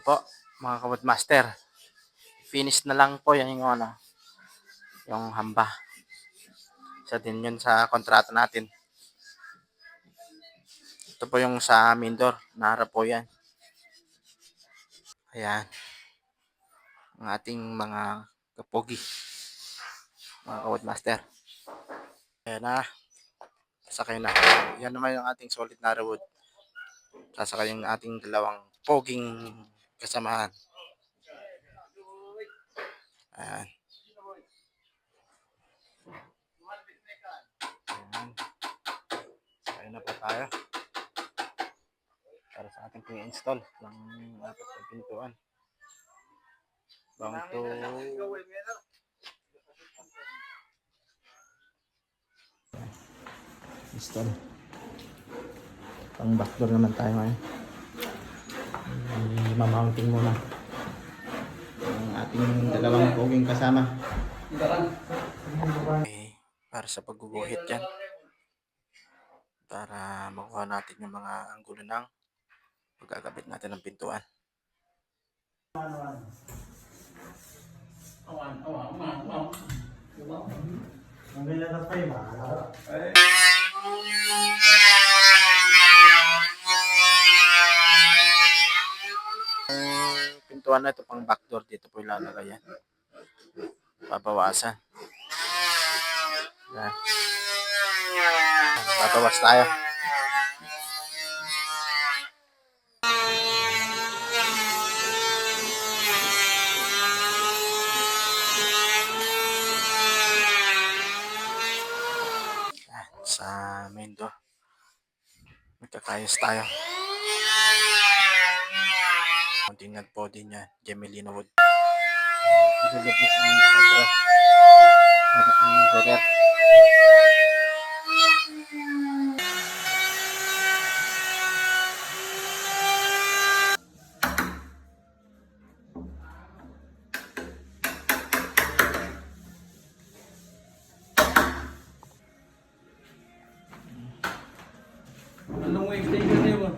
Po, mga kabudmaster, finish na lang po yung ano, yung hamba. Isa din yun sa kontrata natin. Ito po yung sa main door, naharap po yan. Ayan, ang ating mga kapogi, mga kabudmaster. Ayan na, sasakay na. Yan naman yung ating solid na wood. Sasakay yung ating dalawang poging kasamahan. Ayan. Ayan. Sakay na po tayo. Para sa ating pang-install ng apat na pintuan. Bangto. Install. Pang backdoor naman tayo ngayon. Mamounting muna ang ating dalawang poging kasama. Okay, para sa pagguguhit yan. Para makuha natin yung mga anggulo ng pagkakabit natin ng pintuan. Pintuan na ito pang backdoor, dito po ilalagay yan. Babawasan. Yan. Babawas tayo. Sa main door, magkakayos tayo. Tingnan po din niya, Gemelino wood. Ilulubos ang sobra. Anong extension niyo mo?